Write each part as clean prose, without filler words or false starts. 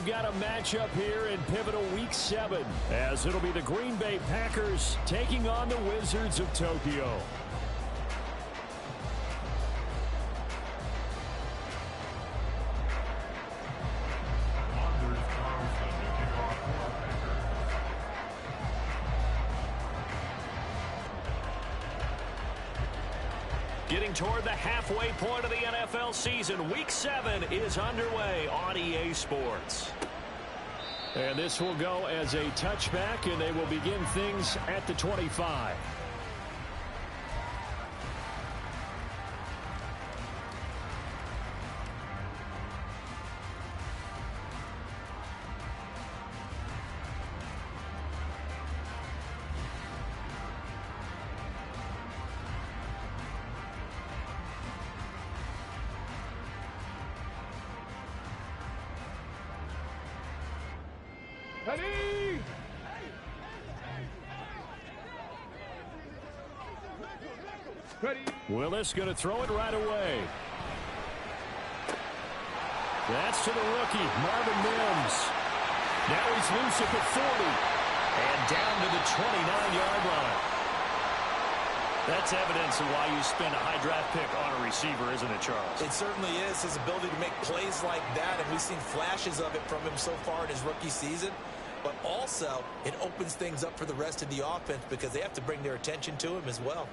we've got a matchup here in pivotal Week 7, as it'll be the Green Bay Packers taking on the Wizards of Tokyo. Getting toward the halfway point of the NFL season, Week 7 is underway on EA Sports. And this will go as a touchback, and they will begin things at the 25. Ready? Ready. Willis going to throw it right away. That's to the rookie, Marvin Mims. Now he's loose at the 40. And down to the 29-yard line. That's evidence of why you spend a high draft pick on a receiver, isn't it, Charles? It certainly is. His ability to make plays like that, and we've seen flashes of it from him so far in his rookie season. But also, it opens things up for the rest of the offense because they have to bring their attention to him as well.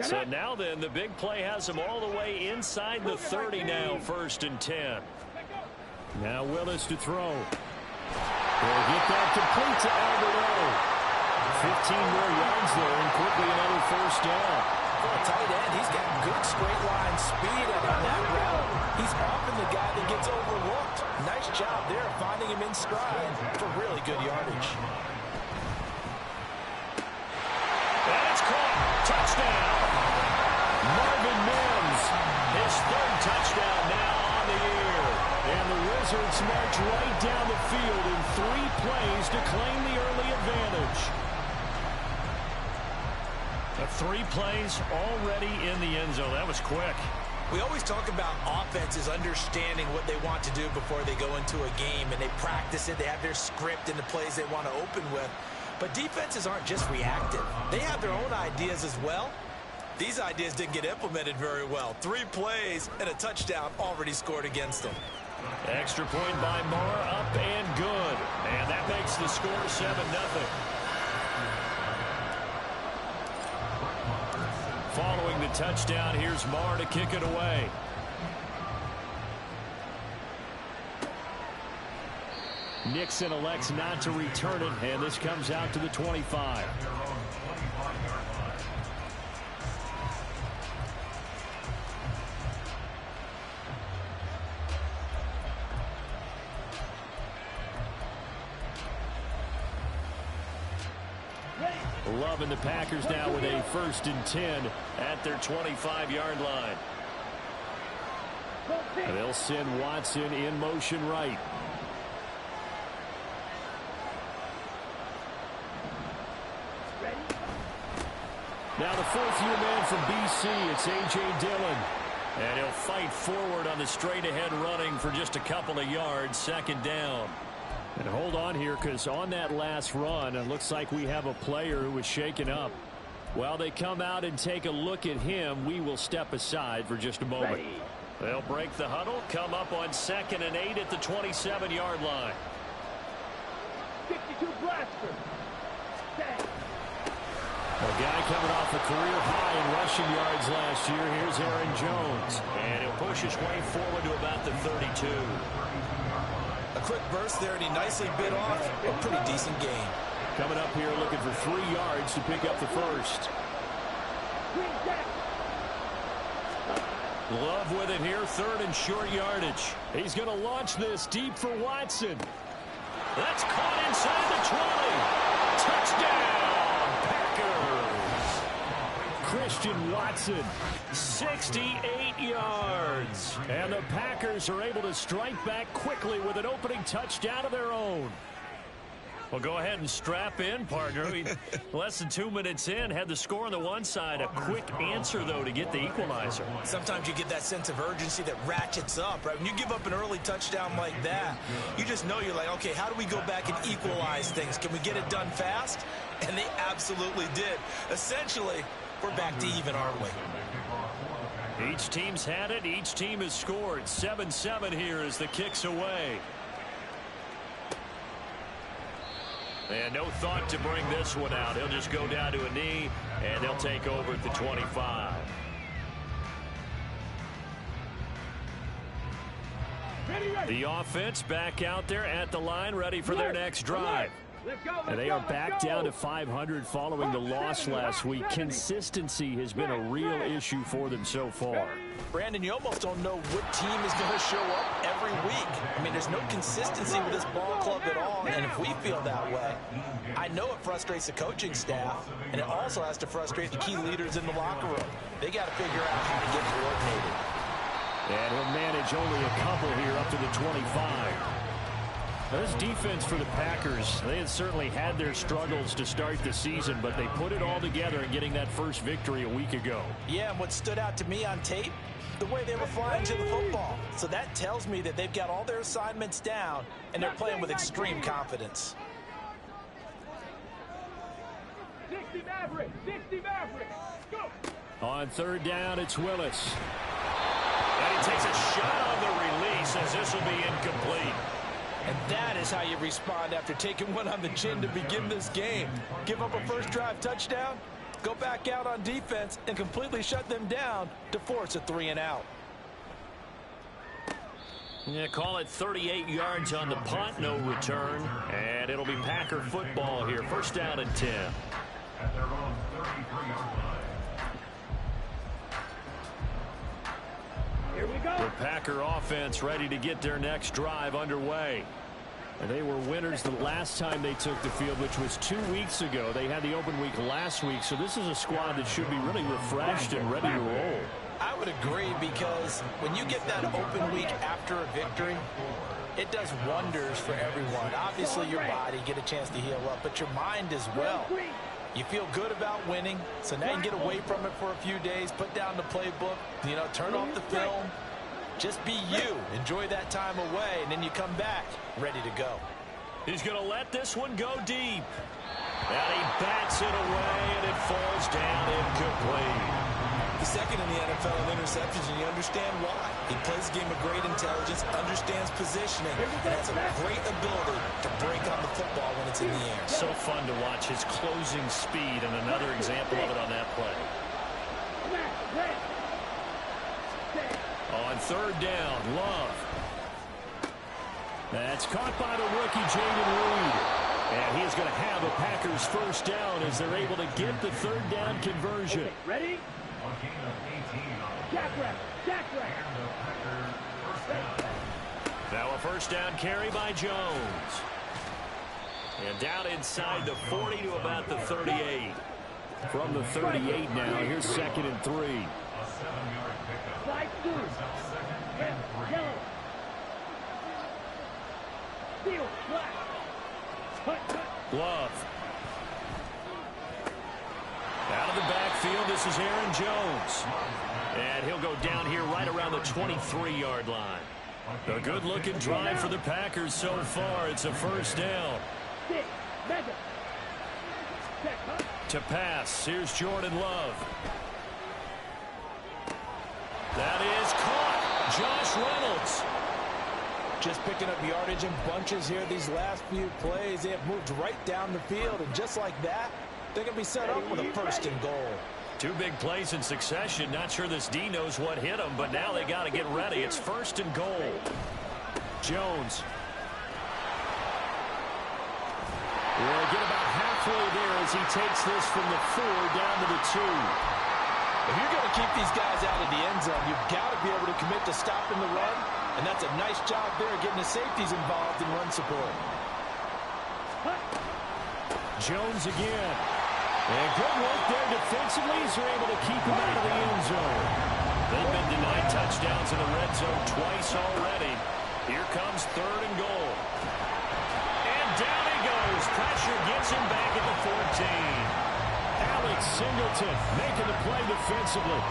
So now then, the big play has him all the way inside the 30 now, 1st and 10. Now Willis to throw. They'll get that complete to Alberto. 15 more yards there, and quickly another 1st down. For a tight end, he's got good straight line speed on that route. He's often the guy that gets overlooked. Nice job there finding him in stride for really good yardage. And it's caught. Touchdown. Marvin Mims, his 3rd touchdown now on the year. And the Wizards march right down the field in 3 plays to claim the early advantage. 3 plays already in the end zone. That was quick. We always talk about offenses understanding what they want to do before they go into a game, and they practice it. They have their script and the plays they want to open with. But defenses aren't just reactive. They have their own ideas as well. These ideas didn't get implemented very well. 3 plays and a touchdown already scored against them. Extra point by Marr, up and good. And that makes the score 7-0. Following the touchdown, here's Marr to kick it away. Nixon elects not to return it, and this comes out to the 25. Love and the Packers now with a 1st and 10 at their 25-yard line. They'll send Watson in motion right. Now the 4th-year man from BC, it's A.J. Dillon. And he'll fight forward on the straight-ahead running for just a couple of yards, 2nd down. And hold on here, because on that last run, it looks like we have a player who was shaken up. While they come out and take a look at him, we will step aside for just a moment. They'll break the huddle, come up on 2nd and 8 at the 27-yard line. 52 blaster. A guy coming off a career high in rushing yards last year. Here's Aaron Jones. And he'll push his way forward to about the 32. A quick burst there, and he nicely bit off a pretty decent gain. Coming up here looking for 3 yards to pick up the 1st. Love with it here, 3rd and short yardage. He's going to launch this deep for Watson. That's caught inside the 20. Touchdown, Packers. Christian Watson, 68 yards. And the Packers are able to strike back quickly with an opening touchdown of their own. Well, go ahead and strap in, partner. Less than 2 minutes in, had the score on the one side. A quick answer, though, to get the equalizer. Sometimes you get that sense of urgency that ratchets up, right? When you give up an early touchdown like that, you just know you're like, okay, how do we go back and equalize things? Can we get it done fast? And they absolutely did. Essentially, we're back to even, aren't we? Each team's had it. Each team has scored. 7-7 here as the kick's away. And no thought to bring this one out. He'll just go down to a knee, and they'll take over at the 25. The offense back out there at the line, ready for their next drive. And they are back down to 500 following the loss last week. Consistency has been a real issue for them so far. Brandon, you almost don't know what team is going to show up every week. I mean, there's no consistency with this ball club at all, and if we feel that way, I know it frustrates the coaching staff, and it also has to frustrate the key leaders in the locker room. They got to figure out how to get coordinated. And he'll manage only a couple here up to the 25. This defense for the Packers, they had certainly had their struggles to start the season, but they put it all together in getting that first victory a week ago. Yeah, and what stood out to me on tape, the way they were flying to the football. So that tells me that they've got all their assignments down, and they're playing with extreme confidence. 60 Mavericks, 60 Mavericks, go! On third down, it's Willis. And he takes a shot on the release as this will be incomplete. And that is how you respond after taking one on the chin to begin this game. Give up a first drive touchdown, go back out on defense, and completely shut them down to force a 3-and-out. Yeah, call it 38 yards on the punt, no return. And it'll be Packer football here. First down and 10. At their own 33-yard line. Here we go. The Packer offense ready to get their next drive underway. And they were winners the last time they took the field, which was 2 weeks ago. They had the open week last week, so this is a squad that should be really refreshed and ready to roll. I would agree, because when you get that open week after a victory, it does wonders for everyone. Obviously, your body get a chance to heal up, but your mind as well. You feel good about winning, so now you can get away from it for a few days, put down the playbook, turn off the film. Just be you. Enjoy that time away, and then you come back ready to go. He's going to let this one go deep. And he bats it away, and it falls down incomplete. He's second in the NFL in interceptions, and you understand why. He plays a game of great intelligence, understands positioning, and has a great ability to break on the football when it's in the air. So fun to watch his closing speed, and another example of it on that play. On third down, Love. That's caught by the rookie, Jaden Reed. And he is going to have a Packers first down as they're able to get the third down conversion. Okay, ready? Jack rep. Now a first down carry by Jones. And down inside the 40 to about the 38. From the 38 now, here's 2nd and 3. Slide through. Red, yellow. Steel, black. Cut. Love. Out of the backfield, this is Aaron Jones. And he'll go down here right around the 23-yard line. A good-looking drive for the Packers so far. It's a first down. To pass, here's Jordan Love. That is caught. Josh Reynolds. Just picking up yardage in bunches here these last few plays. They have moved right down the field, and just like that, they're going to be set up with a first and goal. 2 big plays in succession. Not sure this D knows what hit him, but now they got to get ready. It's first and goal. Jones. We'll get about halfway there as he takes this from the 4 down to the 2. If you're going to keep these guys out of the end zone, you've got to be able to commit to stopping the run, and that's a nice job there getting the safeties involved in run support. Jones again. And good work there defensively as they're able to keep him out of the end zone. They've been denied touchdowns in the red end zone twice already. Here comes 3rd and goal. And down he goes. Pressure gets him back at the 14. Alex Singleton making the play defensively.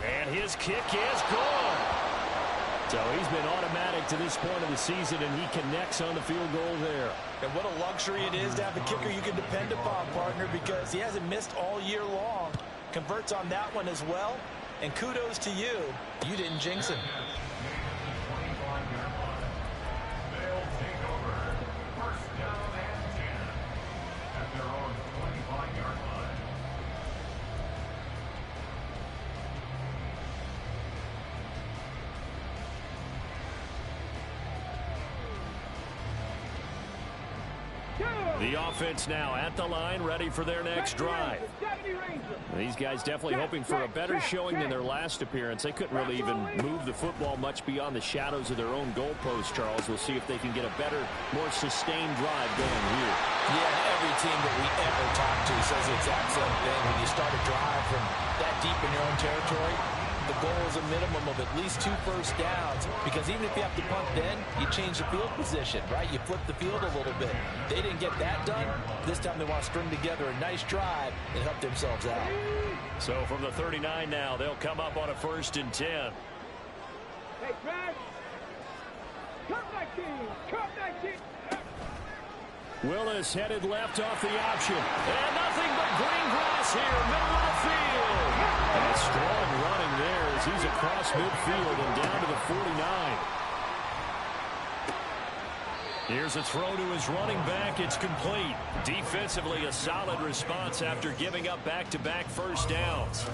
And his kick is good. So he's been automatic to this point of the season, and he connects on the field goal there. And what a luxury it is to have a kicker you can depend upon, partner, because he hasn't missed all year long. Converts on that one as well. And kudos to you. You didn't jinx him. They'll take over. First down and 10 at their own 25-yard line. The offense now at the line, ready for their next drive. These guys definitely hoping for a better showing than their last appearance. They couldn't really even move the football much beyond the shadows of their own goalpost, Charles. We'll see if they can get a better, more sustained drive going here. Yeah, every team that we ever talk to says the exact same thing. When you start a drive from that deep in your own territory, the goal is a minimum of at least 2 first downs, because even if you have to punt then, you change the field position, right? You flip the field a little bit. They didn't get that done. This time they want to string together a nice drive and help themselves out. So from the 39 now, they'll come up on a 1st and 10. Hey, Brad. Come 19. Come 19. Willis headed left off the option. And nothing but green grass here, middle of the field. And a strong running there as he's across midfield and down to the 49. Here's a throw to his running back. It's complete. Defensively, a solid response after giving up back-to-back first downs.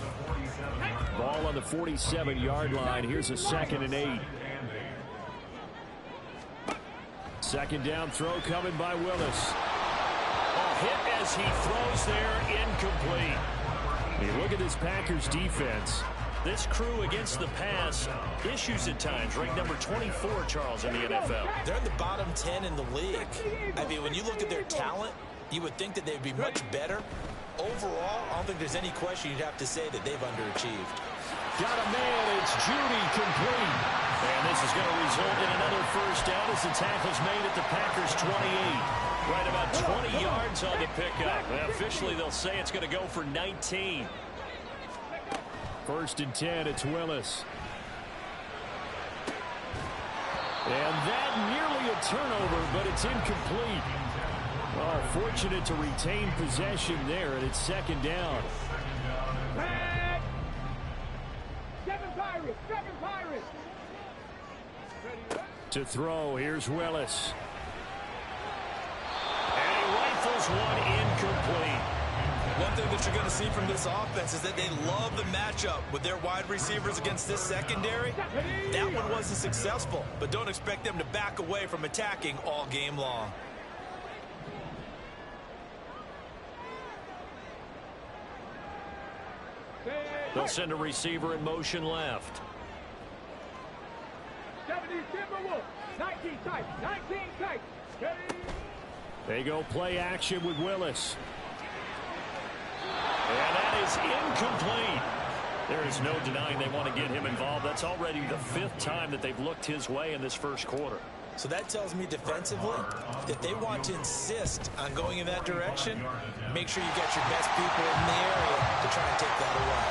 Ball on the 47-yard line. Here's a 2nd and 8. 2nd down throw coming by Willis. A hit as he throws there, incomplete. You look at this Packers defense. This crew against the pass, issues at times. Ranked number 24, Charles, in the NFL. They're in the bottom 10 in the league. I mean, when you look at their talent, you would think that they'd be much better. Overall, I don't think there's any question you'd have to say that they've underachieved. Got a man. It's Judy, complete. And this is going to result in another first down as the tackle's made at the Packers' 28. Right about 20 yards on the pickup. And officially, they'll say it's going to go for 19. 1st and 10, it's Willis. And that nearly a turnover, but it's incomplete. Oh, fortunate to retain possession there, and it's 2nd down. Seven Pirates. To throw, here's Willis. And he rifles one incomplete. One thing that you're going to see from this offense is that they love the matchup with their wide receivers against this secondary. That one wasn't successful, but don't expect them to back away from attacking all game long. They'll send a receiver in motion left. 70 Timberwolves. 19 tight. 19 tight. They go play action with Willis. And that is incomplete. There is no denying they want to get him involved. That's already the 5th time that they've looked his way in this first quarter. So that tells me defensively that they want to insist on going in that direction. Make sure you get your best people in the area to try and take that away.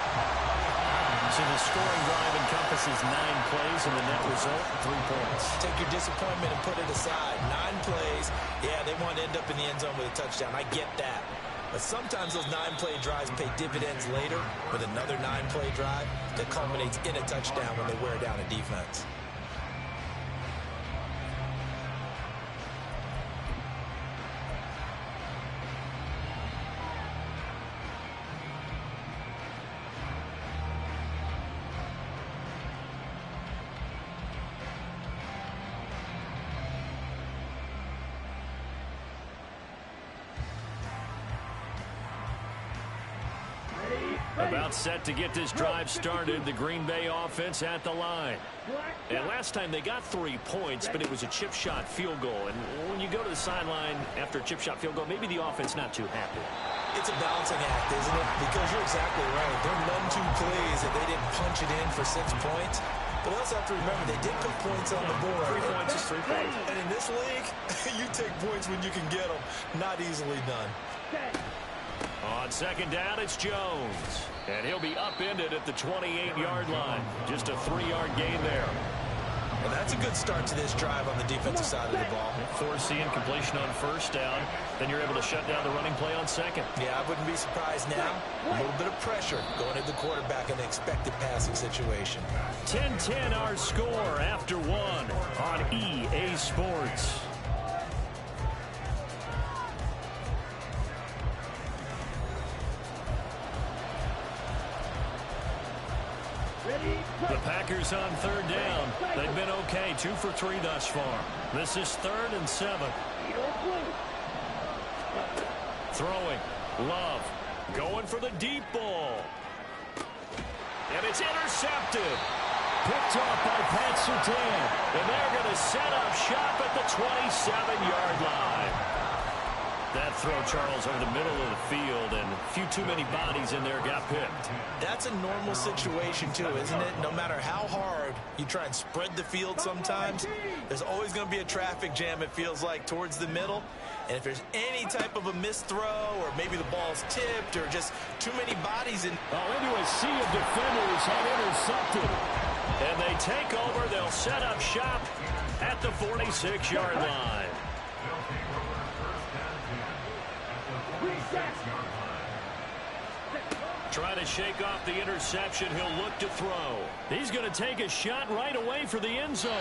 So the scoring drive encompasses 9 plays, and the net result, 3 points. Take your disappointment and put it aside. 9 plays. Yeah, they want to end up in the end zone with a touchdown. I get that. But sometimes those 9-play drives pay dividends later with another 9-play drive that culminates in a touchdown when they wear down a defense. About set to get this drive started. The Green Bay offense at the line. And last time they got 3 points, but it was a chip shot field goal. And when you go to the sideline after a chip shot field goal, maybe the offense not too happy. It's a balancing act, isn't it? Because you're exactly right. They're none too pleased that they didn't punch it in for 6 points. But we also have to remember they did put points on the board. 3 points is 3 points. And in this league, you take points when you can get them. Not easily done. On second down, it's Jones. And he'll be upended at the 28-yard line. Just a 3-yard gain there. And that's a good start to this drive on the defensive side of the ball. Forcing completion on first down. Then you're able to shut down the running play on second. Yeah, I wouldn't be surprised now. A little bit of pressure going at the quarterback in an expected passing situation. 10-10 our score after 1 on EA Sports. The Packers on third down. They've been okay, 2 for 3 thus far. This is 3rd and 7. Throwing. Love. Going for the deep ball. And it's intercepted. Picked off by Pat Surtain. And they're going to set up shop at the 27-yard line. That throw, Charles, over the middle of the field, and a few too many bodies in there got picked. That's a normal situation, too, isn't it? No matter how hard you try and spread the field sometimes, there's always going to be a traffic jam, it feels like, towards the middle. And if there's any type of a missed throw, or maybe the ball's tipped, or just too many bodies in... Into a sea of defenders and intercepted. And they take over. They'll set up shop at the 46-yard line. Trying to shake off the interception. He'll look to throw. He's going to take a shot right away for the end zone.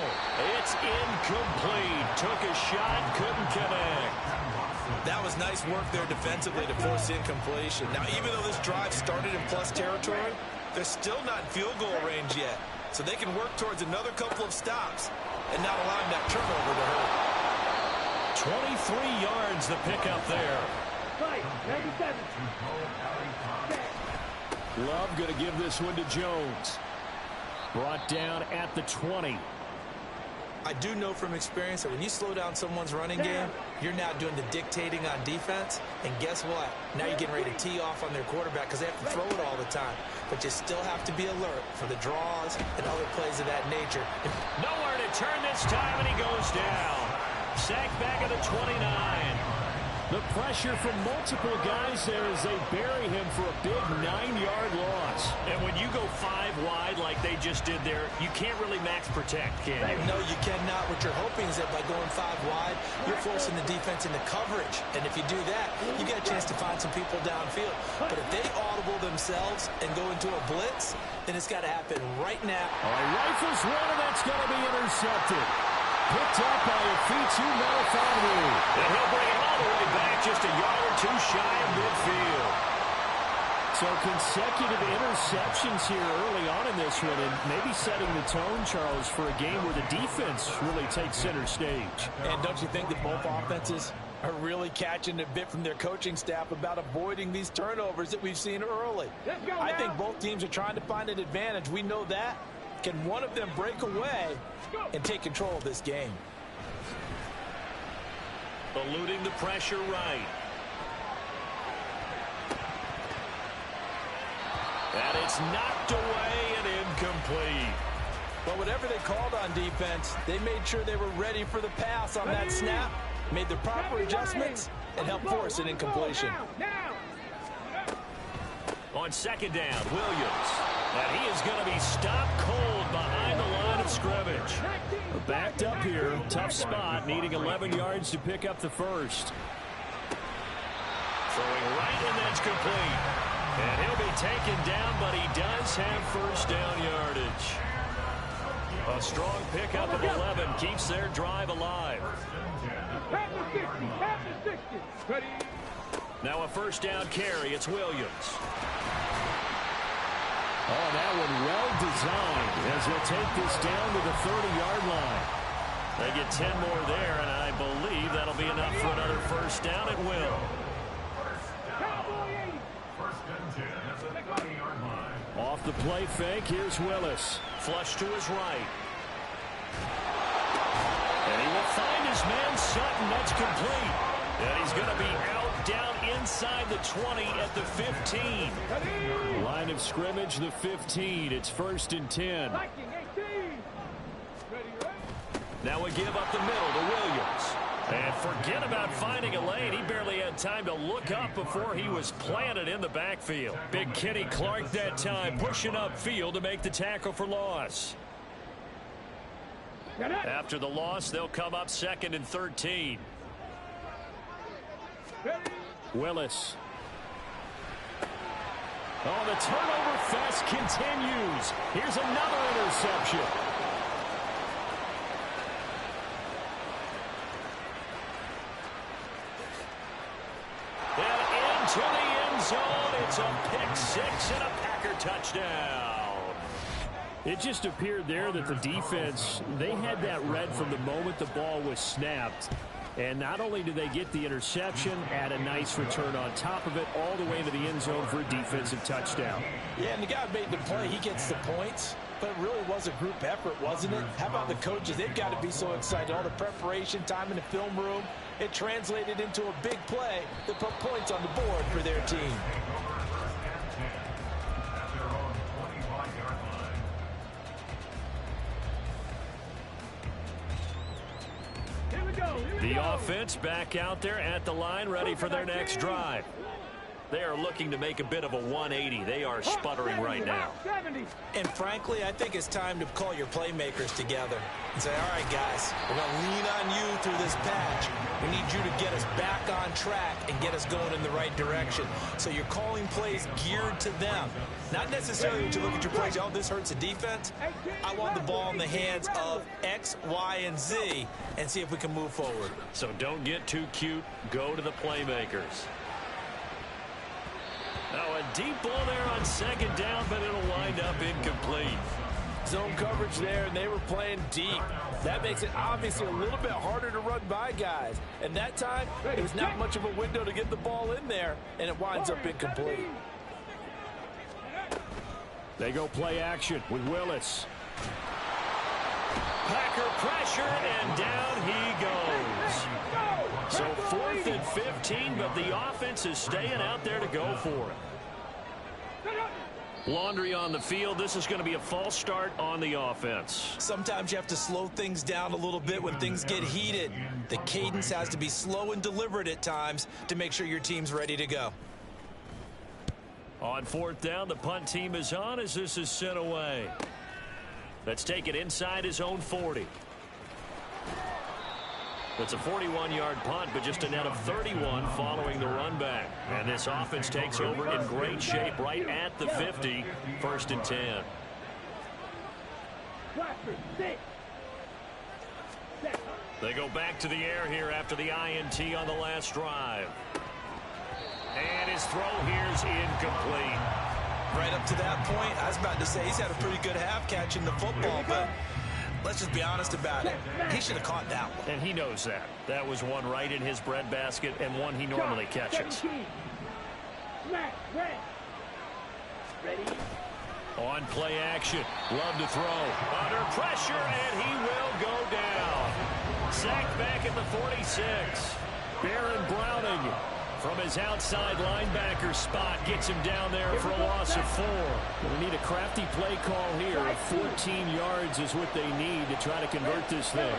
It's incomplete. Took a shot, couldn't connect. That was nice work there defensively to force incompletion. Now, even though this drive started in plus territory, they're still not in field goal range yet. So they can work towards another couple of stops and not allowing that turnover to hurt. 23 yards the pickup there. Love going to give this one to Jones. Brought down at the 20. I do know from experience that when you slow down someone's running game, you're now doing the dictating on defense. And guess what? Now you're getting ready to tee off on their quarterback because they have to throw it all the time. But you still have to be alert for the draws and other plays of that nature. Nowhere to turn this time, and he goes down. Sacked back at the 29. The pressure from multiple guys there as they bury him for a big 9-yard loss. And when you go 5 wide like they just did there, you can't really max protect, can you? No, you cannot. What you're hoping is that by going 5 wide, you're forcing the defense into coverage. And if you do that, you get a chance to find some people downfield. But if they audible themselves and go into a blitz, then it's got to happen right now. Rifles one, and that's going to be intercepted. Picked up by Afitu Melifonwu. And he'll bring it all the way back just a yard or 2 shy of midfield. So consecutive interceptions here early on in this one, and maybe setting the tone, Charles, for a game where the defense really takes center stage. And don't you think that both offenses are really catching a bit from their coaching staff about avoiding these turnovers that we've seen early? I think both teams are trying to find an advantage. We know that. Can one of them break away and take control of this game? Eluding the pressure right. And it's knocked away and incomplete. But whatever they called on defense, they made sure they were ready for the pass on that snap, made the proper adjustments, and helped force an incompletion. On second down, Williams. And he is going to be stopped cold behind the line of scrimmage. Backed up here, tough spot, needing 11 yards to pick up the first. Throwing right, and that's complete. And he'll be taken down, but he does have first down yardage. A strong pickup of 11 keeps their drive alive. Now a first down carry, it's Williams. Oh, that one well designed as they'll take this down to the 30-yard line. They get 10 more there, and I believe that'll be enough for another first down. It will. 20-yard line. Off the play fake, here's Willis. Flush to his right. And he will find his man Sutton. That's complete. And he's going to be out down inside the 20 at the 15. Line of scrimmage, the 15. It's 1st and 10. Now we give up the middle to Williams. And forget about finding a lane. He barely had time to look up before he was planted in the backfield. Big Kenny Clark that time pushing upfield to make the tackle for loss. After the loss, they'll come up 2nd and 13. Willis. Oh, the turnover fest continues. Here's another interception. And into the end zone. It's a pick six and a Packer touchdown. It just appeared there that the defense, they had that read from the moment the ball was snapped. And not only did they get the interception, add a nice return on top of it, all the way to the end zone for a defensive touchdown. Yeah, and the guy made the play. He gets the points. But it really was a group effort, wasn't it? How about the coaches? They've got to be so excited. All the preparation time in the film room, it translated into a big play that put points on the board for their team. The offense back out there at the line, ready for their next drive. They are looking to make a bit of a 180. They are sputtering right now. And frankly, I think it's time to call your playmakers together and say, all right, guys, we're going to lean on you through this patch. We need you to get us back on track and get us going in the right direction. So you're calling plays geared to them. Not necessarily that you look at your plays, oh, this hurts the defense. I want the ball in the hands of X, Y, and Z and see if we can move forward. So don't get too cute. Go to the playmakers. Now a deep ball there on 2nd down, but it'll wind up incomplete. Zone coverage there, and they were playing deep. That makes it obviously a little bit harder to run by guys. And that time, it was not much of a window to get the ball in there, and it winds up incomplete. They go play action with Willis. Packer pressure, and down he goes. So 4th and 15, but the offense is staying out there to go for it. Laundry on the field. This is going to be a false start on the offense. Sometimes you have to slow things down a little bit when things get heated. The cadence has to be slow and deliberate at times to make sure your team's ready to go. On 4th down, the punt team is on as this is sent away. Let's take it inside his own 40. It's a 41-yard punt, but just a net of 31 following the run back. And this offense takes over in great shape right at the 50, 1st and 10. They go back to the air here after the INT on the last drive. And his throw here's incomplete. Right up to that point, I was about to say he's had a pretty good half catching the football, but let's just be honest about it. He should have caught that one. And he knows that. That was one right in his breadbasket and one he normally catches. On play action. Love to throw. Under pressure, and he will go down. Sacked back at the 46. Baron Browning from his outside linebacker spot gets him down there for a loss of 4. They need a crafty play call here. 14 yards is what they need to try to convert this thing.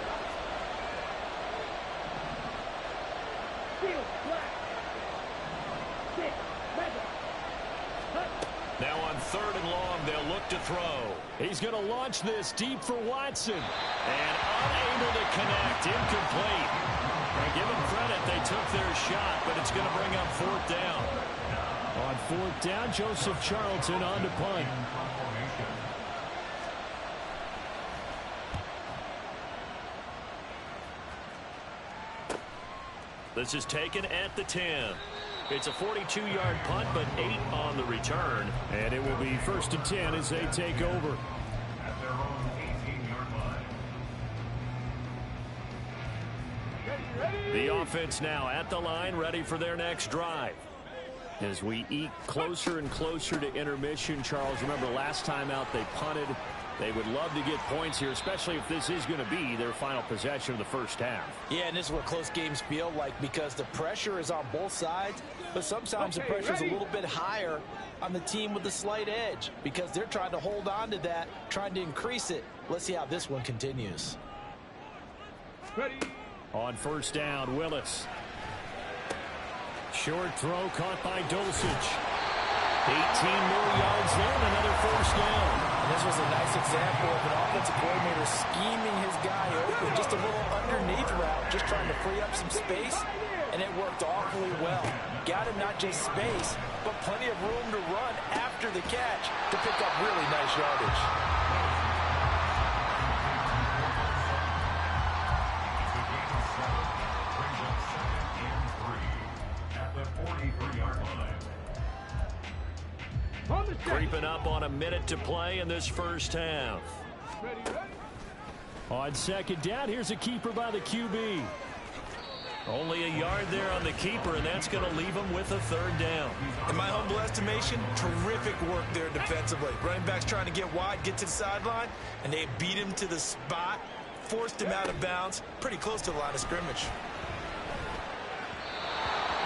Now on 3rd and long, they'll look to throw. He's going to launch this deep for Watson. And unable to connect. Incomplete. And give them credit, they took their shot, but it's going to bring up 4th down. On 4th down, Joseph Charlton on to punt. This is taken at the 10. It's a 42-yard punt, but 8 on the return. And it will be 1st and 10 as they take over. At their own 18-yard line. The offense now at the line, ready for their next drive. As we eke closer and closer to intermission, Charles, remember last time out they punted. They would love to get points here, especially if this is going to be their final possession of the first half. Yeah, and this is what close games feel like because the pressure is on both sides, but sometimes the pressure is a little bit higher on the team with the slight edge because they're trying to hold on to that, trying to increase it. Let's see how this one continues. On first down, Willis. Short throw caught by Dulcich. 18 more yards there and another first down. And this was a nice example of an offensive coordinator scheming his guy open. Just a little underneath route, just trying to free up some space, and it worked awfully well. Got him not just space, but plenty of room to run after the catch to pick up really nice yardage. Creeping up on a minute to play in this first half. On second down, here's a keeper by the QB. Only a yard there on the keeper, and that's going to leave him with a third down. In my humble estimation, terrific work there defensively. Running back's trying to get wide, get to the sideline, and they beat him to the spot, forced him out of bounds, pretty close to the line of scrimmage.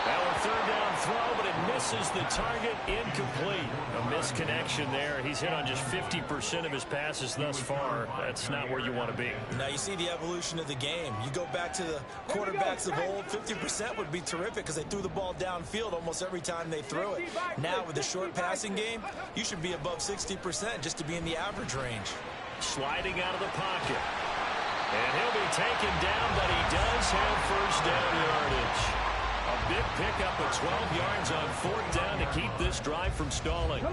Now a third down throw, but it misses the target, incomplete. A misconnection there. He's hit on just 50% of his passes thus far. That's not where you want to be. Now you see the evolution of the game. You go back to the quarterbacks of old, 50% would be terrific because they threw the ball downfield almost every time they threw it. Now with the short passing game, you should be above 60% just to be in the average range. Sliding out of the pocket. And he'll be taken down, but he does have first down yardage. A big pickup of 12 yards on fourth down to keep this drive from stalling.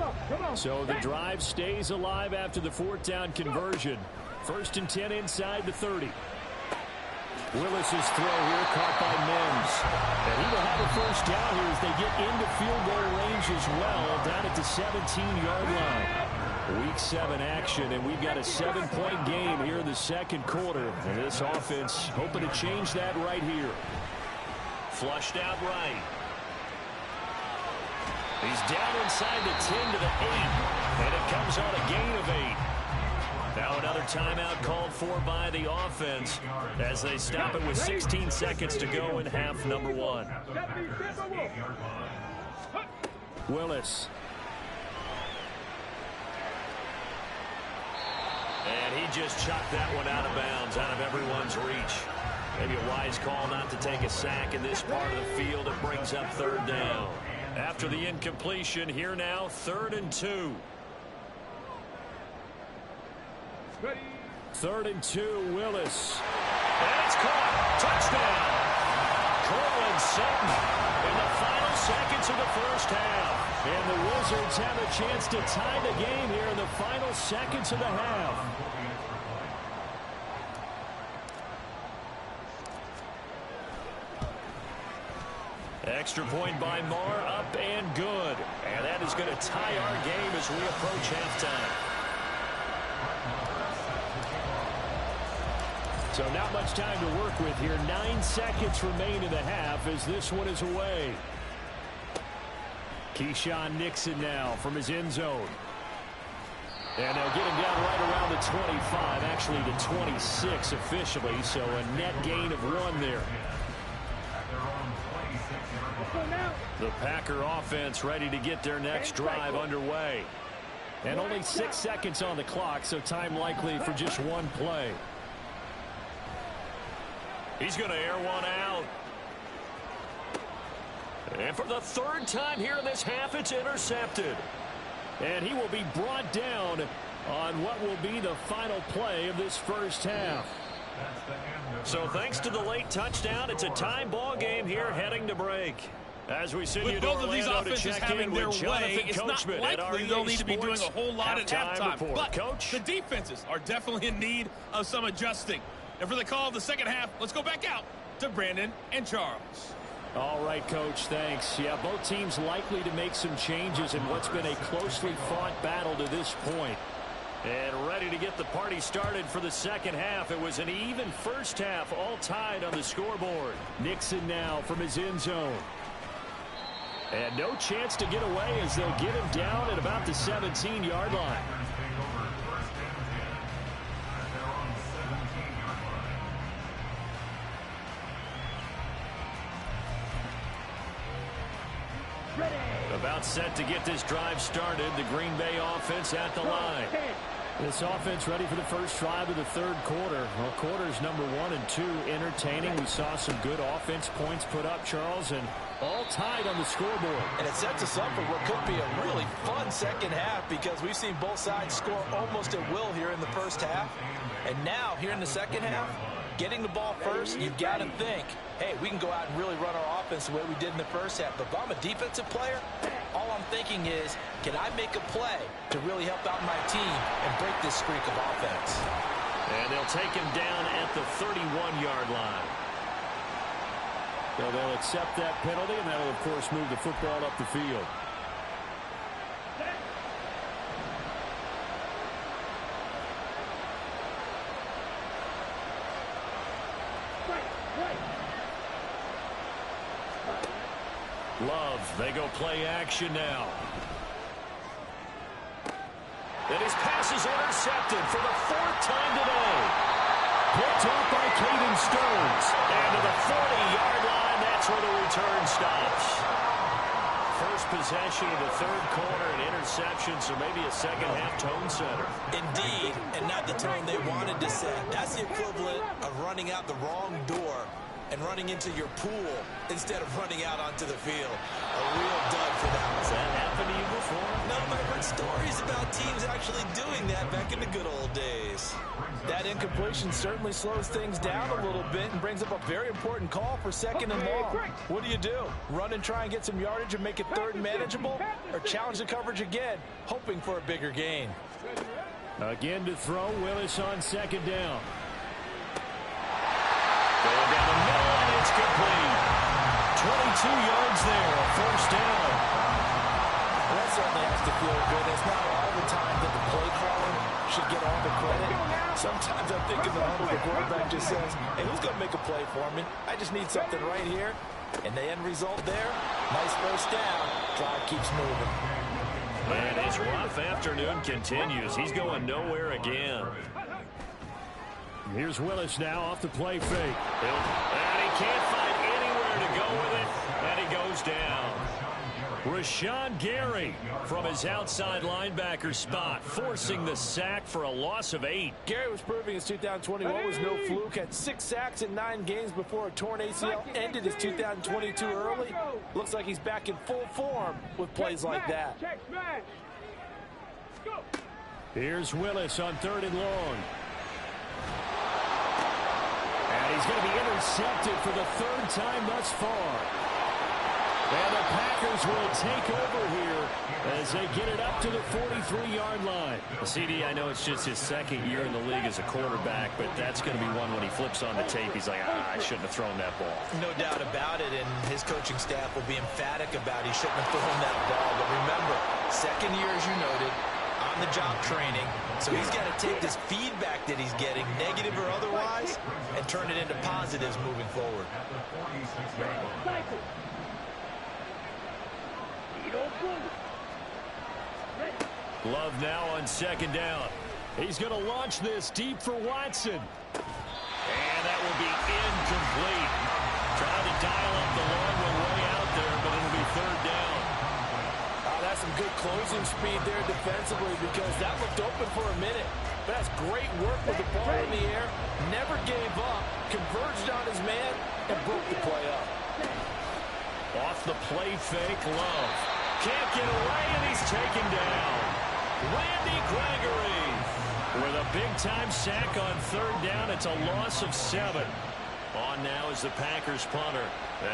So the drive stays alive after the fourth down conversion. First and 10 inside the 30. Willis's throw here caught by Mims. And he will have a first down here as they get into field goal range as well, down at the 17-yard line. Week 7 action, and we've got a 7-point game here in the second quarter. And this offense hoping to change that right here. Flushed out right. He's down inside the 10 to the 8. And it comes on a gain of 8. Now another timeout called for by the offense as they stop it with 16 seconds to go in half number 1. Willis. And he just chucked that one out of bounds, out of everyone's reach. Maybe a wise call not to take a sack in this part of the field. It brings up third down. After the incompletion, here now, 3rd and 2. 3rd and 2, Willis. And it's caught. Touchdown. Cortland Sutton in the final seconds of the first half. And the Wizards have a chance to tie the game here in the final seconds of the half. Extra point by Marr, up and good. And that is going to tie our game as we approach halftime. So not much time to work with here. 9 seconds remain in the half as this one is away. Keyshawn Nixon now from his end zone. And they'll get him down right around the 25, actually the 26 officially, so a net gain of 1 there. The Packer offense ready to get their next drive underway. And only 6 seconds on the clock, so time likely for just 1 play. He's going to air one out. And for the 3rd time here in this half, it's intercepted. And he will be brought down on what will be the final play of this first half. So thanks to the late touchdown, it's a tie ball game here heading to break. As we send you to both of these Orlando to offenses check having in their with way, Jonathan it's not Coachman at likely REA they'll need to be doing a Sports whole lot at halftime. report. But Coach? the defenses are definitely in need of some adjusting. And for the call of the second half, let's go back out to Brandon and Charles. All right, Coach, thanks. Yeah, both teams likely to make some changes in what's been a closely fought battle to this point. And ready to get the party started for the second half. It was an even first half, all tied on the scoreboard. Nixon now from his end zone. And no chance to get away as they'll get him down at about the 17-yard line. About set to get this drive started. The Green Bay offense at the line. This offense ready for the first drive of the third quarter. Well, quarters number 1 and 2 entertaining. We saw some good offense points put up, Charles, and all tied on the scoreboard. And it sets us up for what could be a really fun second half because we've seen both sides score almost at will here in the first half. And now, here in the second half, getting the ball first, you've got to think, hey, we can go out and really run our offense the way we did in the first half. But if I'm a defensive player, all I'm thinking is, can I make a play to really help out my team and break this streak of offense? And they'll take him down at the 31-yard line. So they'll accept that penalty, and that will, of course, move the football up the field. Love, they go play action now. And his pass is intercepted for the 4th time today. Picked off by Caden Stones. And to the 40-yard line, that's where the return stops. First possession of the third quarter, an interception, so maybe a second-half tone setter. Indeed, and not the tone they wanted to set. That's the equivalent of running out the wrong door and running into your pool instead of running out onto the field. A real dud for that. Has that happened to you before? No, but I've heard stories about teams actually doing that back in the good old days. That incompletion certainly slows things down a little bit and brings up a very important call for second and long. What do? Run and try and get some yardage and make it third and manageable? Or challenge the coverage again, hoping for a bigger gain? Again to throw, Willis on second down. Going down the middle, and it's complete. 22 yards there, a first down. Well, that certainly has to feel good. It's not all the time that the play caller should get all the credit. Sometimes I think in the huddle, the quarterback just says, hey, who's going to make a play for me? I just need something right here. And the end result there, nice first down. Drive keeps moving. And his rough afternoon continues. He's going nowhere again. Here's Willis now off the play fake. And he can't find anywhere to go with it. And he goes down. Rashawn Gary from his outside linebacker spot, forcing the sack for a loss of 8. Gary was proving his 2021 was no fluke. Had 6 sacks in 9 games before a torn ACL. Ended his 2022 early. Looks like he's back in full form with plays like that. Here's Willis on 3rd and long. And he's going to be intercepted for the 3rd time thus far. And the Packers will take over here as they get it up to the 43-yard line. CD, I know it's just his 2nd year in the league as a quarterback, but that's going to be one when he flips on the tape. He's like, I shouldn't have thrown that ball. No doubt about it, and his coaching staff will be emphatic about he shouldn't have thrown that ball. But remember, 2nd year, as you noted, on-the-job training. So he's got to take this feedback that he's getting, negative or otherwise, and turn it into positives moving forward. Love now on 2nd down. He's going to launch this deep for Watson. And that will be incomplete. Trying to dial up the long one way out there, but it'll be 3rd down. That's some good closing speed there defensively because that looked open for a minute. But that's great work with the ball in the air. Never gave up, converged on his man, and broke the play up. Off the play fake, Love. Can't get away, and he's taken down. Randy Gregory with a big-time sack on 3rd down. It's a loss of 7. On now is the Packers punter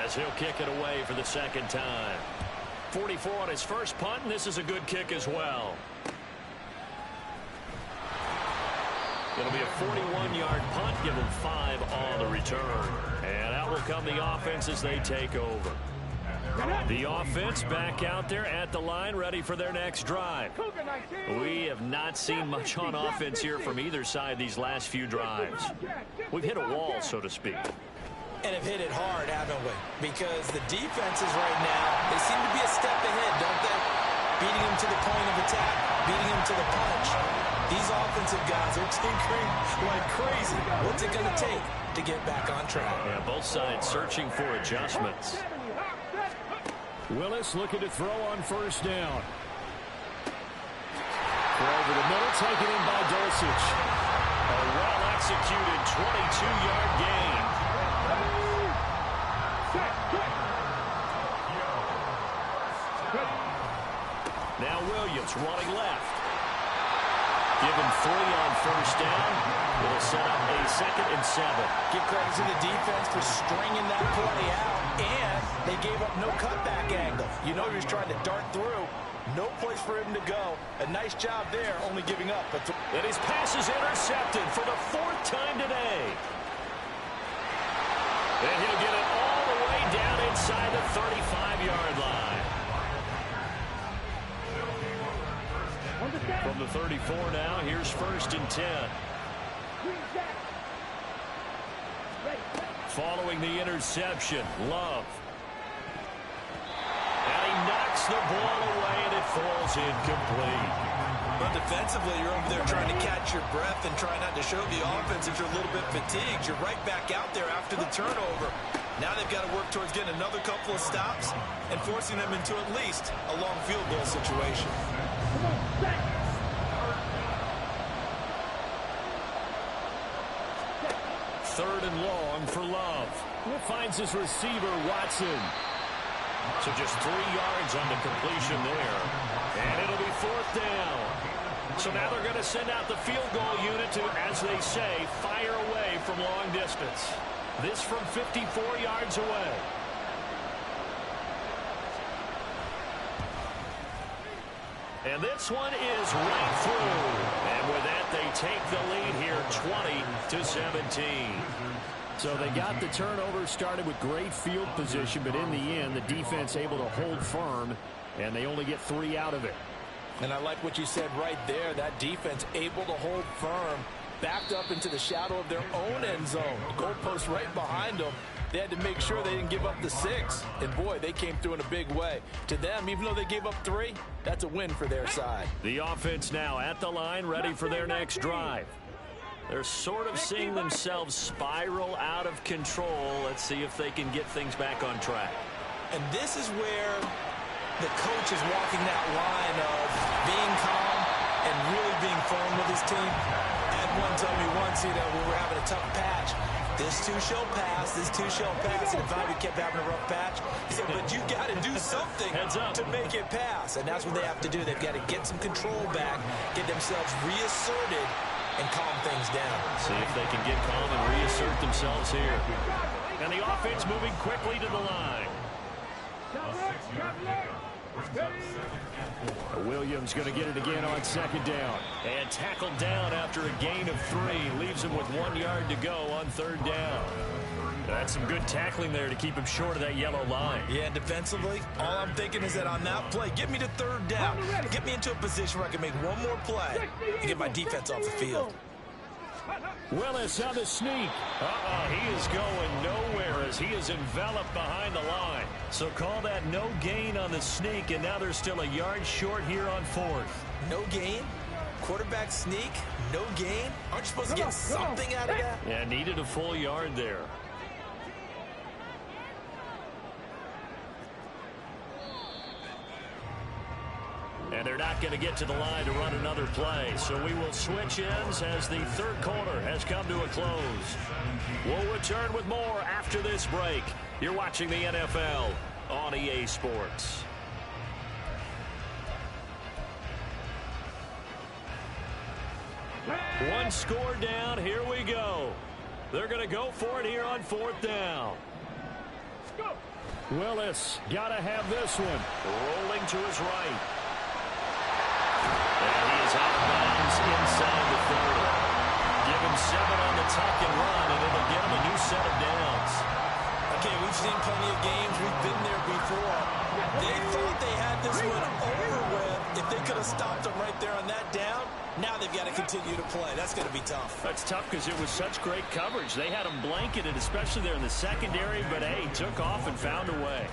as he'll kick it away for the 2nd time. 44 on his first punt, and this is a good kick as well. It'll be a 41-yard punt, give them 5 on the return. And out will come the offense as they take over. The offense back out there at the line, ready for their next drive. We have not seen much on offense here from either side these last few drives. We've hit a wall, so to speak. And have hit it hard, haven't we? Because the defenses right now, they seem to be a step ahead, don't they? Beating them to the point of attack, beating them to the punch. These offensive guys are tinkering like crazy. What's it going to take to get back on track? Yeah, both sides searching for adjustments. Willis looking to throw on first down. Throw over the middle, taken in by Dulcich. A well-executed 22-yard gain. Now Williams running left. Give him 3 on first down. It'll set up a 2nd and 7. Give credit to the defense for stringing that play out, and they gave up no cutback angle. You know he was trying to dart through. No place for him to go. A nice job there, only giving up. And his pass is intercepted for the 4th time today. And he'll get it all the way down inside the 35-yard line. From the 34 now, here's 1st and 10. Following the interception, Love. And he knocks the ball away, and it falls incomplete. But defensively, you're over there trying to catch your breath and try not to show the offense that you're a little bit fatigued. You're right back out there after the turnover. Now they've got to work towards getting another couple of stops and forcing them into at least a long field goal situation. 3rd and long for Love. It finds his receiver, Watson. So just 3 yards on the completion there. And it'll be 4th down. So now they're going to send out the field goal unit to, as they say, fire away from long distance. This from 54 yards away. And this one is right through. And with that, they take the lead here 20-17. So they got the turnover, started with great field position, but in the end, the defense able to hold firm, and they only get 3 out of it. And I like what you said right there. That defense able to hold firm, backed up into the shadow of their own end zone. The goalpost right behind them. They had to make sure they didn't give up the 6. And, boy, they came through in a big way. To them, even though they gave up 3, that's a win for their side. The offense now at the line, ready for their next drive. They're sort of seeing themselves spiral out of control. Let's see if they can get things back on track. And this is where the coach is walking that line of being calm and really being firm with his team. Ed one told me once, we were having a tough patch. This too shall pass, this too shall pass. And if I kept having a rough patch, he said, but you got to do something to make it pass. And that's what they have to do. They've got to get some control back, get themselves reasserted, and calm things down. See if they can get calm and reassert themselves here. And the offense moving quickly to the line. Williams going to get it again on 2nd down. And tackled down after a gain of 3. Leaves him with 1 yard to go on 3rd down. That's some good tackling there to keep him short of that yellow line. Yeah, defensively, all I'm thinking is that on that play, get me to 3rd down. Get me into a position where I can make one more play and get my defense off the field. Willis on the sneak. He is going nowhere as he is enveloped behind the line. So call that no gain on the sneak, and now they're still a yard short here on 4th. No gain? Quarterback sneak? No gain? Aren't you supposed to get something out of that? Yeah, needed a full yard there. And they're not going to get to the line to run another play. So we will switch ends as the 3rd quarter has come to a close. We'll return with more after this break. You're watching the NFL on EA Sports. One score down. Here we go. They're going to go for it here on 4th down. Willis got to have this one. Rolling to his right. And he is out of bounds inside the 30. Give him 7 on the tuck and run, and it'll get him a new set of downs. Okay, we've seen plenty of games. We've been there before. They thought they had this one over with. If they could have stopped them right there on that down. Now they've got to continue to play. That's going to be tough. That's tough because it was such great coverage. They had them blanketed, especially there in the secondary, but, hey, took off and found a way.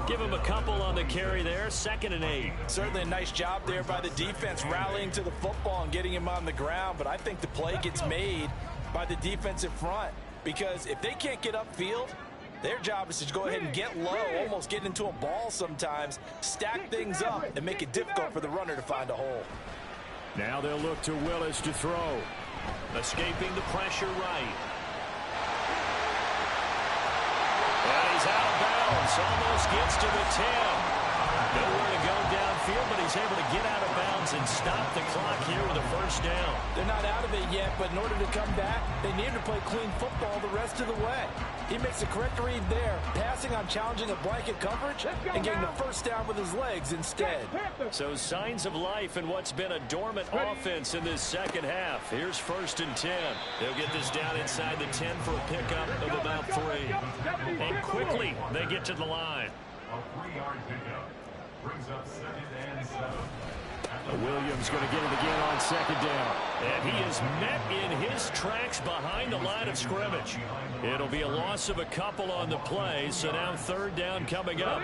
Give him a couple on the carry there, 2nd and 8. Certainly a nice job there by the defense rallying to the football and getting him on the ground, but I think the play gets made by the defensive front because if they can't get upfield, their job is to go ahead and get low, almost get into a ball sometimes, stack things up, and make it difficult for the runner to find a hole. Now they'll look to Willis to throw. Escaping the pressure right. And he's out of bounds. Almost gets to the 10. Nowhere to go downfield, but he's able to get out of bounds and stop the clock here with a first down. They're not out of it yet, but in order to come back, they need to play clean football the rest of the way. He makes the correct read there, passing on challenging a blanket coverage and getting the first down with his legs instead. So signs of life in what's been a dormant offense in this second half. Here's 1st and 10. They'll get this down inside the 10 for a pickup of about 3. And quickly they get to the line. A 3-yard pickup brings up 2nd and 7. Williams going to get it again on 2nd down. And he is met in his tracks behind the line of scrimmage. It'll be a loss of a couple on the play, so now 3rd down coming up.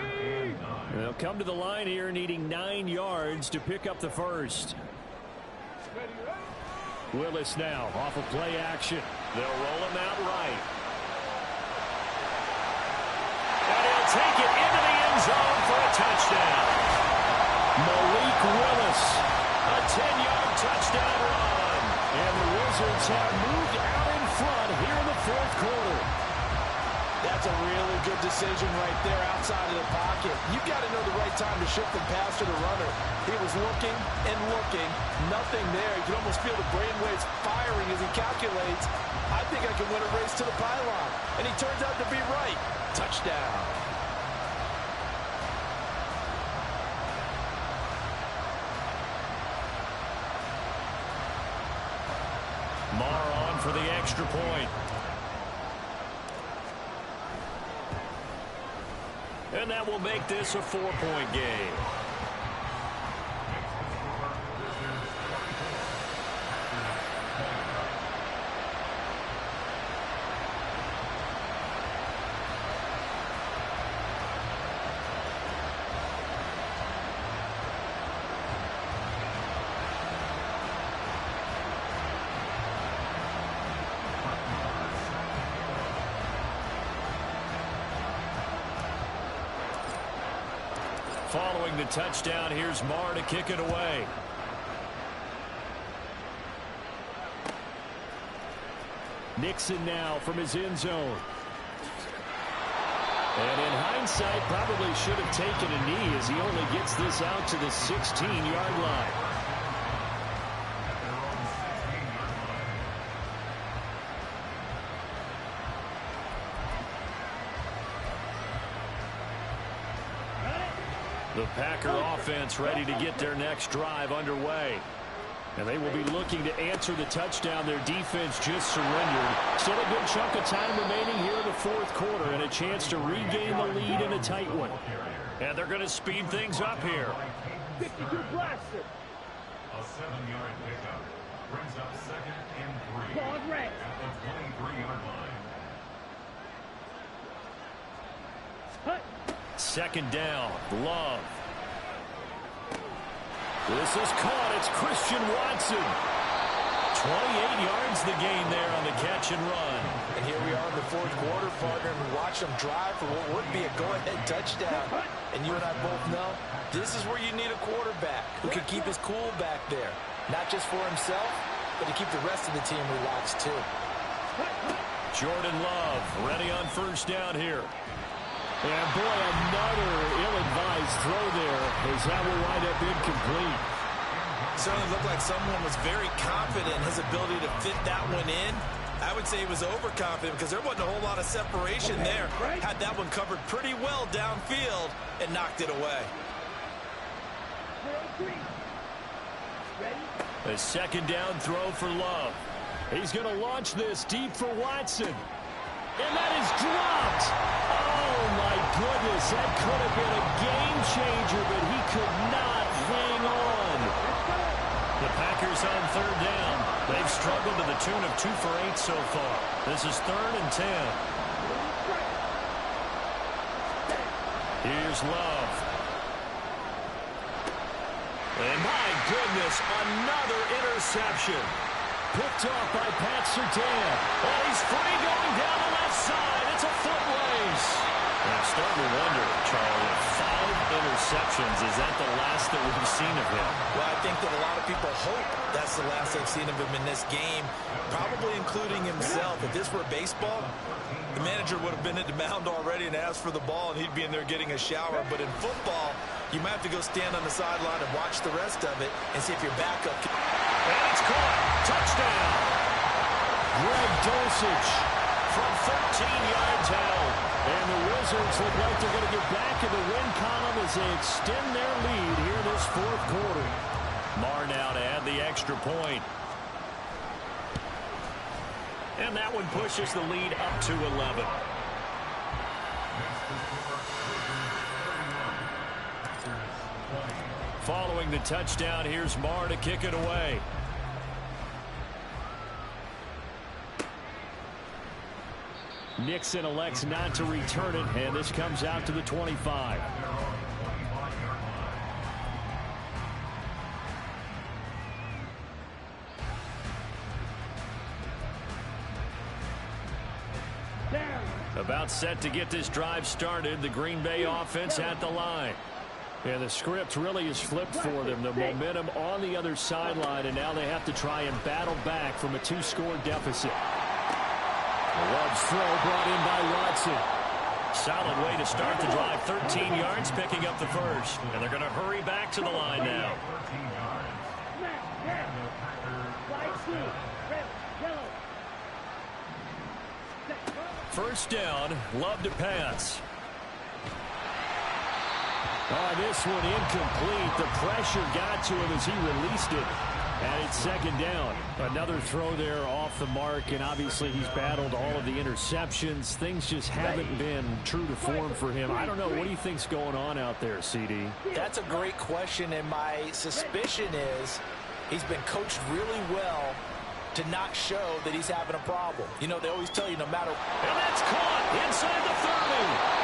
They'll come to the line here needing 9 yards to pick up the first. Willis now off of play action. They'll roll him out right. And he'll take it into the end zone for a touchdown. Malik Willis. A 10-yard touchdown run. And the Wizards have moved out in front here in the 4th quarter. That's a really good decision right there outside of the pocket. You've got to know the right time to shift from pass to the runner. He was looking and looking. Nothing there. You can almost feel the brainwaves firing as he calculates. I think I can win a race to the pylon. And he turns out to be right. Touchdown. Marr on for the extra point. And that will make this a 4-point game. Following the touchdown, here's Marr to kick it away. Nixon now from his end zone. And in hindsight, probably should have taken a knee as he only gets this out to the 16-yard line. The Packer offense ready to get their next drive underway. And they will be looking to answer the touchdown their defense just surrendered. Still a good chunk of time remaining here in the 4th quarter and a chance to regain the lead in a tight one. And they're going to speed things up here. 52 blaster. A 7-yard pickup brings up 2nd and 3 at the 23-yard line. 2nd down. Love. This is caught. It's Christian Watson. 28 yards the gain there on the catch and run. And here we are in the 4th quarter, partner, and we watch them drive for what would be a go-ahead touchdown. And you and I both know this is where you need a quarterback who can keep his cool back there. Not just for himself, but to keep the rest of the team relaxed too. Jordan Love ready on 1st down here. And boy, another ill-advised throw there as that will wind up incomplete. Certainly looked like someone was very confident in his ability to fit that one in. I would say he was overconfident because there wasn't a whole lot of separation there. Had that one covered pretty well downfield and knocked it away. A 2nd down throw for Love. He's going to launch this deep for Watson. And that is dropped. Oh, my goodness. That could have been a game changer, but he could not hang on on third down. They've struggled to the tune of 2 for 8 so far. This is 3rd and 10. Here's Love. And my goodness, another interception. Picked off by Pat Surtain. Oh, he's free going down the left side. It's a foot race. I'm starting to wonder, Charlie, 5 interceptions. Is that the last that we've seen of him? Well, I think that a lot of people hope that's the last they've seen of him in this game, probably including himself. If this were baseball, the manager would have been at the mound already and asked for the ball, and he'd be in there getting a shower. But in football, you might have to go stand on the sideline and watch the rest of it and see if your backup can... And it's caught. Touchdown. Greg Dulcich from 13 yards out. And the Wizards look like they're going to get back in the win column as they extend their lead here this 4th quarter. Marr now to add the extra point. And that one pushes the lead up to 11. Following the touchdown, here's Marr to kick it away. Nixon elects not to return it, and this comes out to the 25. About set to get this drive started. The Green Bay offense at the line. Yeah, the script really is flipped for them. The momentum on the other sideline, and now they have to try and battle back from a 2-score deficit. Love's throw brought in by Watson. Solid way to start the drive. 13 yards, picking up the first. And they're going to hurry back to the line now. First down, Love to pass. Oh, this one incomplete. The pressure got to him as he released it. And it's 2nd down. Another throw there off the mark, and obviously he's battled all of the interceptions. Things just haven't been true to form for him. I don't know. What do you think's going on out there, CD? That's a great question, and my suspicion is he's been coached really well to not show that he's having a problem. You know, they always tell you no matter... And that's caught inside the 30.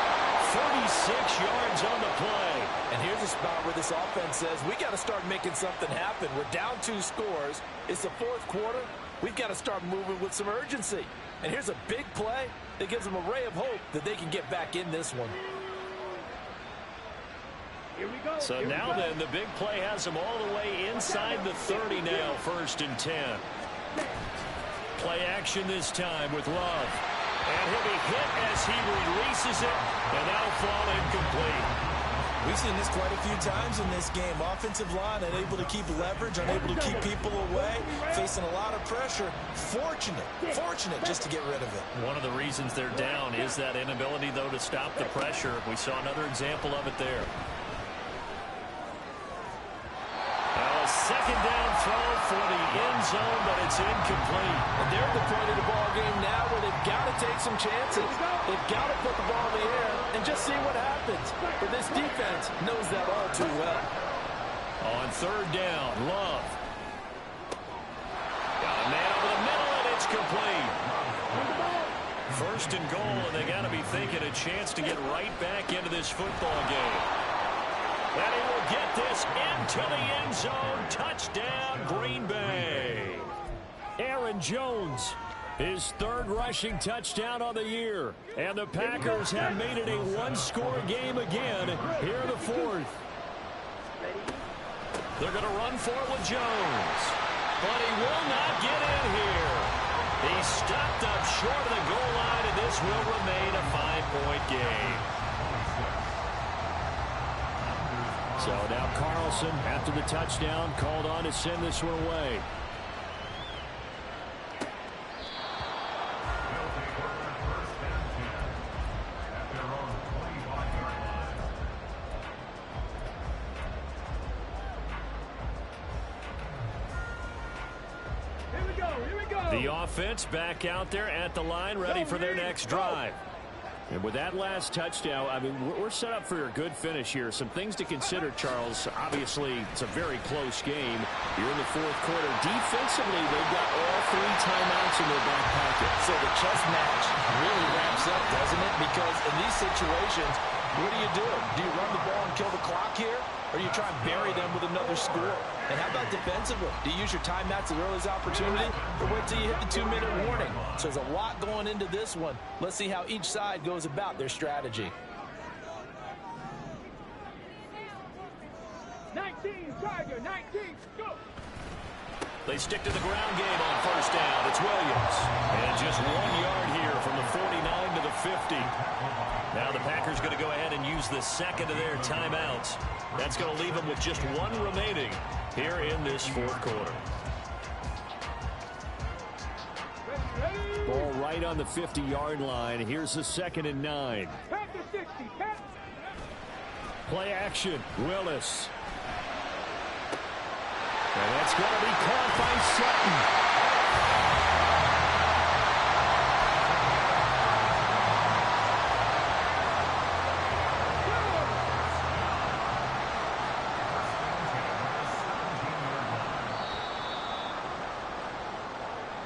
36 yards on the play. And here's a spot where this offense says, we got to start making something happen. We're down 2 scores. It's the 4th quarter. We've got to start moving with some urgency. And here's a big play that gives them a ray of hope that they can get back in this one. Here we go. So now then, the big play has them all the way inside the 30 now, 1st and 10. Play action this time with Love. And he'll be hit as he releases it, and that'll fall incomplete. We've seen this quite a few times in this game. Offensive line unable to keep leverage, unable to keep people away, facing a lot of pressure. Fortunate just to get rid of it. One of the reasons they're down is that inability, though, to stop the pressure. We saw another example of it there. A 2nd down throw for the end zone, but it's incomplete. And they're at the point of the ball game now where they've got to take some chances. They've got to put the ball in the air and just see what happens. But this defense knows that all too well. On 3rd down, Love. Got a man over the middle, and it's complete. 1st and goal, and they got to be thinking a chance to get right back into this football game. And he will get this into the end zone. Touchdown, Green Bay. Aaron Jones, his 3rd rushing touchdown of the year. And the Packers have made it a 1-score game again here in the 4th. They're going to run for it with Jones. But he will not get in here. He stopped up short of the goal line, and this will remain a 5-point game. So now Carlson, after the touchdown, called on to send this one away. Here we go. The offense back out there at the line, ready for their next drive. And with that last touchdown, I mean, we're set up for a good finish here. Some things to consider, Charles. Obviously, it's a very close game. You're in the fourth quarter. Defensively, they've got all 3 timeouts in their back pocket. So the chess match really ramps up, doesn't it? Because in these situations, what do? Do you run the ball and kill the clock here? Or do you try and bury them with another score? And how about defensively? Do you use your timeouts at the earliest opportunity? Or wait till you hit the 2-minute warning? So there's a lot going into this one. Let's see how each side goes about their strategy. 19, Tiger, 19, go! They stick to the ground game on first down. It's Williams. And just 1 yard here from the 49 to the 50. Now the Packers going to go ahead and use the second of their timeouts. That's going to leave them with just 1 remaining here in this fourth quarter. Ball right on the 50-yard line. Here's the 2nd and 9. Pack the 60, pack. Play action. Willis. And that's going to be caught by Sutton.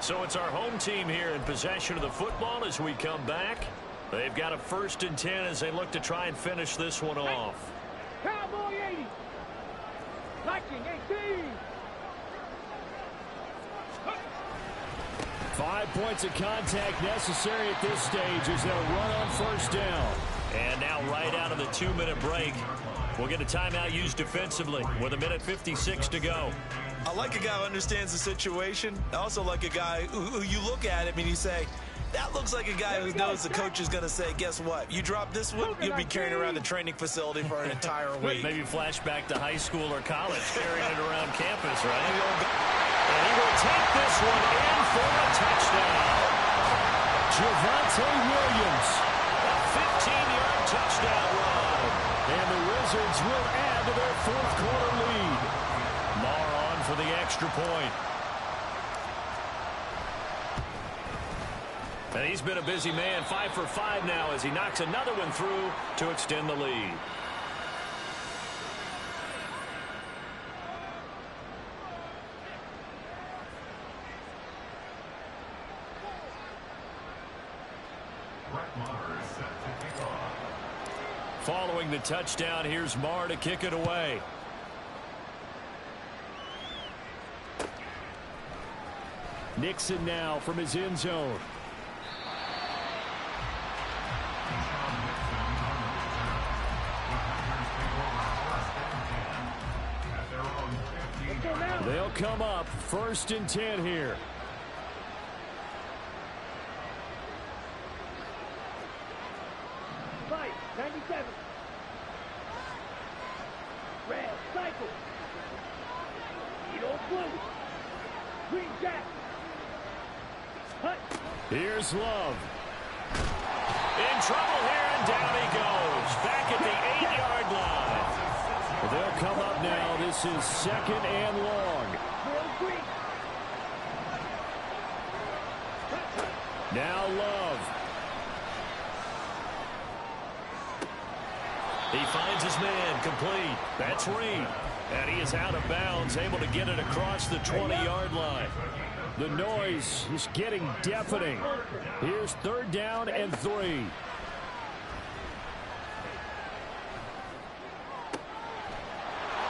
So it's our home team here in possession of the football as we come back. They've got a 1st and 10 as they look to try and finish this one off. Cowboy 80. Viking 18. 5 points of contact necessary at this stage as they'll run on first down. And now right out of the 2-minute break, we'll get a timeout used defensively with 1:56 to go. I like a guy who understands the situation. I also like a guy who you look at him and you say, that looks like a guy who knows the coach is going to say, guess what? You drop this one, you'll be carrying around the training facility for an entire week. Maybe flashback to high school or college, carrying it around campus, right? And he will take this one in for a touchdown. Javonte Williams. A 15-yard touchdown run. And the Wizards will add to their fourth quarter lead. Marr on for the extra point. And he's been a busy man, 5 for 5 now as he knocks another one through to extend the lead. Following the touchdown, here's Marr to kick it away. Nixon now from his end zone. They'll come up 1st and 10 here. Fight, 97. Red, cycle. Edo blue. Green jack. Hut. Here's Love. In trouble here, and down he goes. Back at the 8-yard line. They'll come up now. This is 2nd and long. Now Love. He finds his man, complete. That's Reed. And he is out of bounds, able to get it across the 20-yard line. The noise is getting deafening. Here's 3rd down and 3.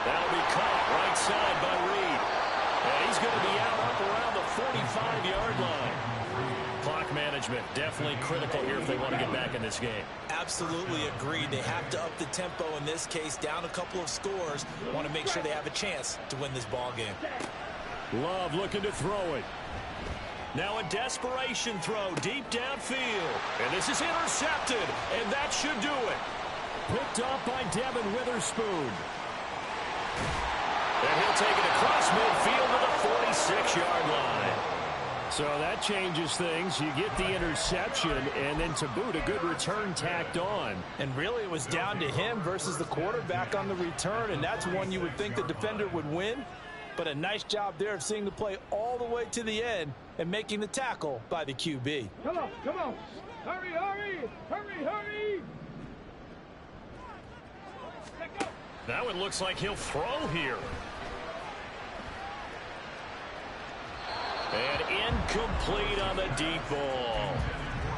That'll be caught right side by Reed. And he's going to be out up around the 45-yard line. Clock management definitely critical here if they want to get back in this game. Absolutely agreed. They have to up the tempo in this case, down a couple of scores. Want to make sure they have a chance to win this ball game. Love looking to throw it. Now a desperation throw deep downfield. And this is intercepted, and that should do it. Picked up by Devin Witherspoon. And he'll take it across midfield to the 46-yard line. So that changes things. You get the interception, and then to boot, a good return tacked on. And really, it was down to him versus the quarterback on the return, and that's one you would think the defender would win. But a nice job there of seeing the play all the way to the end and making the tackle by the QB. Come on, come on. Hurry, hurry, hurry, hurry. Let go. That one looks like he'll throw here. And incomplete on the deep ball.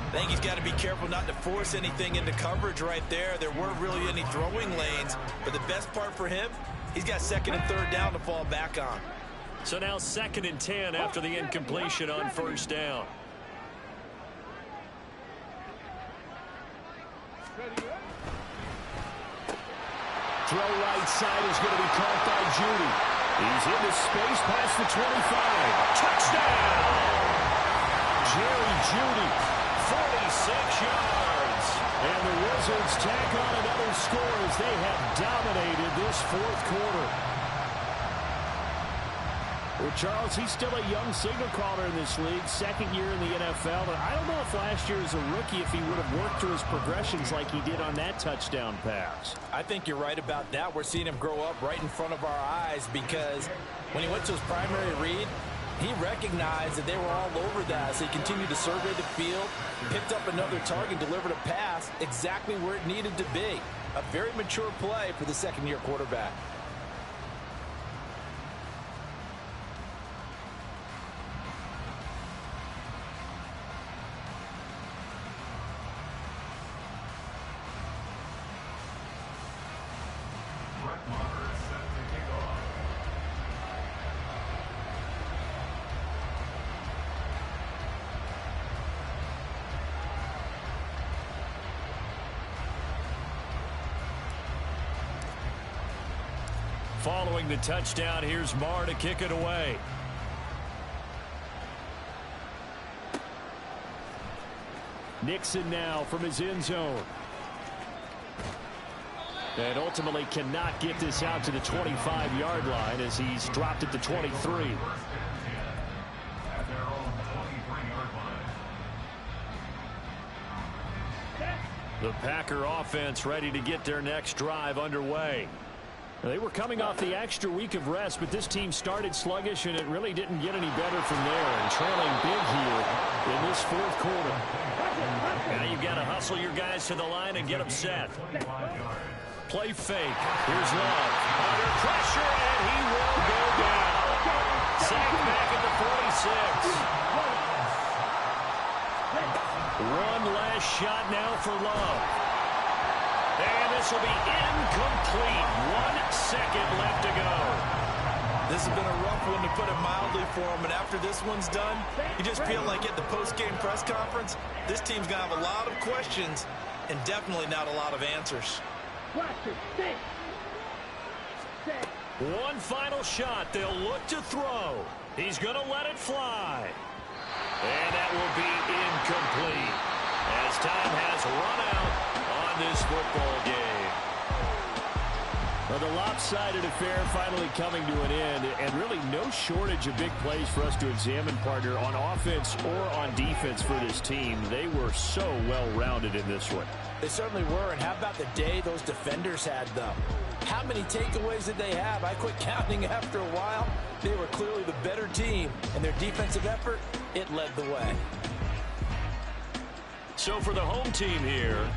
I think he's got to be careful not to force anything into coverage right there. There weren't really any throwing lanes, but the best part for him, he's got second and third down to fall back on. So now 2nd and 10 after the incompletion on first down. Throw right side is going to be caught by Judy. He's into space past the 25. Touchdown! Jerry Judy, 46 yards. And the Wizards tack on another score as they have dominated this fourth quarter. Well, Charles, he's still a young signal caller in this league, 2nd year in the NFL. But I don't know if last year as a rookie, if he would have worked through his progressions like he did on that touchdown pass. I think you're right about that. We're seeing him grow up right in front of our eyes because when he went to his primary read, he recognized that they were all over that. So he continued to survey the field, picked up another target, delivered a pass exactly where it needed to be. A very mature play for the second-year quarterback. Following the touchdown, here's Marr to kick it away. Nixon now from his end zone. And ultimately cannot get this out to the 25-yard line as he's dropped at the 23. The Packer offense ready to get their next drive underway. They were coming off the extra week of rest, but this team started sluggish, and it really didn't get any better from there. And trailing big here in this fourth quarter. Now you've got to hustle your guys to the line and get them set. Play fake. Here's Love. Under pressure, and he will go down. Sacked back at the 46. One last shot now for Love. And this will be incomplete. 1 second left to go. This has been a rough one, to put it mildly, for him. And after this one's done, you just feel like at the post-game press conference, this team's going to have a lot of questions and definitely not a lot of answers. One final shot. They'll look to throw. He's going to let it fly. And that will be incomplete as time has run out on this football game. Well, the lopsided affair finally coming to an end, and really no shortage of big plays for us to examine, partner, on offense or on defense for this team. They were so well-rounded in this one. They certainly were, and how about the day those defenders had, though? How many takeaways did they have? I quit counting after a while. They were clearly the better team, and their defensive effort, it led the way. So for the home team here,